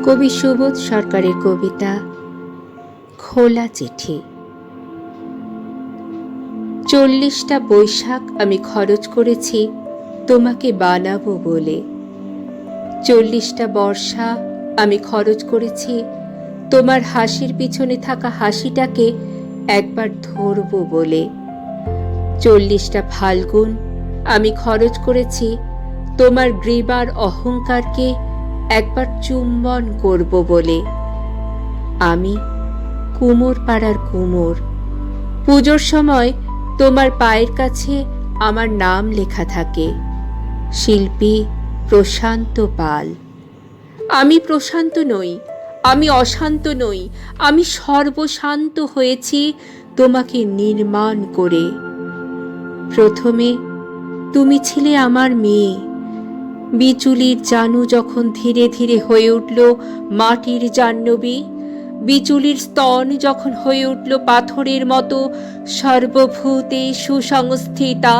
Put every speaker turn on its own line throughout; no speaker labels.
কবি সুবোধ সরকারের কবিতা খোলা চিঠি। 40টা বৈশাখ আমি খরচ করেছি তোমাকে বানাবো বলে। 40টা বর্ষা আমি খরচ করেছি তোমার হাসির পিছনে থাকা হাসিটাকে একবার ধরবো বলে। 40টা ফাল্গুন আমি খরচ করেছি তোমার গ্রীবার অহংকারকে একবার চুম্বন করব বলে। আমি কুমোর পাড়ার কুমোর, পুজোর সময় তোমার পায়ের কাছে আমার নাম লেখা থাকে, শিল্পী প্রশান্ত পাল। আমি প্রশান্ত নই, আমি অশান্ত নই, আমি সর্বশান্ত হয়েছি তোমাকে নির্মাণ করে। প্রথমে তুমি ছিলে আমার মেয়ে। বিচুলির জানু যখন ধীরে ধীরে হয়ে উঠল মাটির জাহ্নবী, বিচুলির স্তন যখন হয়ে উঠল পাথরের মতো সর্বভূতে সুসংস্থিতা,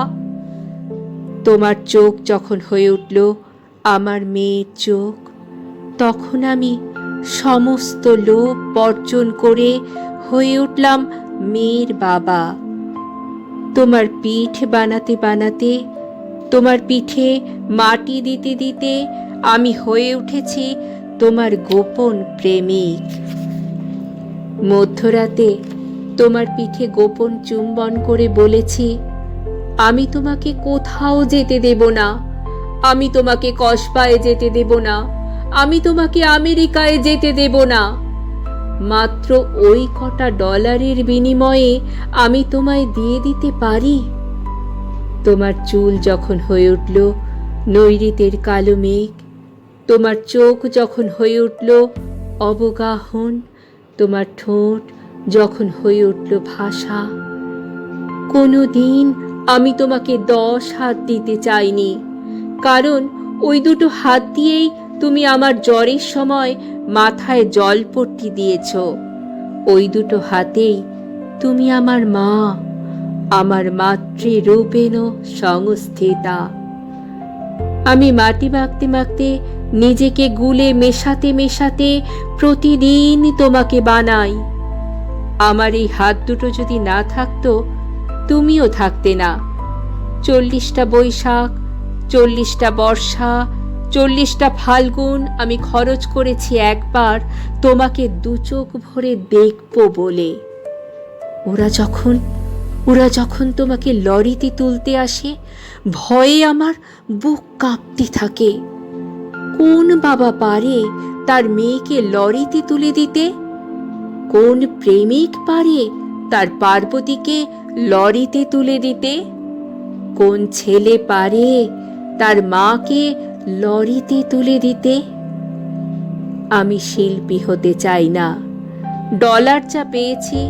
তোমার চোখ যখন হয়ে উঠল আমার মেয়ের চোখ, তখন আমি সমস্ত লোভ বর্জন করে হয়ে উঠলাম মেয়ের বাবা। তোমার পিঠ বানাতে বানাতে, তোমার পিঠে মাটি দিতে দিতে আমি হয়ে উঠেছি তোমার গোপন প্রেমিক। মধ্যরাতে তোমার পিঠে গোপন চুম্বন করে বলেছি, আমি তোমাকে কোথাও যেতে দেব না, আমি তোমাকে কসবায় যেতে দেব না, আমি তোমাকে আমেরিকায় যেতে দেব না। মাত্র ওই কটা ডলারের বিনিময়ে আমি তোমায় দিয়ে দিতে পারি। তোমার চুল যখন হয়ে উঠল নৈঋতের কালো মেঘ, তোমার চোখ যখন হয়ে উঠল অবগাহন, তোমার ঠোঁট যখন হয়ে উঠল ভাষা, কোনো দিন আমি তোমাকে 10 হাত দিতে চাইনি, কারণ ওই দুটো হাত দিয়েই তুমি আমার জ্বরের সময় মাথায় জলপট্টি দিয়েছ। ওই দুটো হাতেই তুমি আমার মা, আমার মাতৃরূপেণ সংস্থিতা। আমি মাটি মাখতে মাখতে নিজেকে গুলে মেশাতে মেশাতে প্রতিদিন তোমাকে বানাই। আমার এই হাত দুটো যদি না থাকতো, তুমিও থাকতে না। 40টা বৈশাখ, 40টা বর্ষা, 40টা ফাল্গুন আমি খরচ করেছি একবার তোমাকে 2 চোখ ভরে দেখবো বলে। ওরা যখন তোমাকে লরিতে তুলতে আসে, ভয়ে আমার বুক কাঁপতে থাকে। কোন বাবা পারে তার মেয়েকে লরিতে তুলে দিতে? কোন প্রেমিক পারে তার পার্বতীকে লরিতে তুলে দিতে? কোন ছেলে পারে তার মাকে লরিতে তুলে দিতে? আমি শিল্পী হতে চাই না। ডলার যা পেয়েছি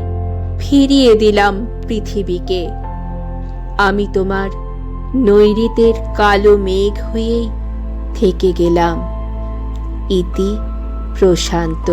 ফিরিয়ে দিলাম পৃথিবীকে। আমি তোমার নৈঋতের কালো মেঘ হয়েই থেকে গেলাম। ইতি প্রশান্ত।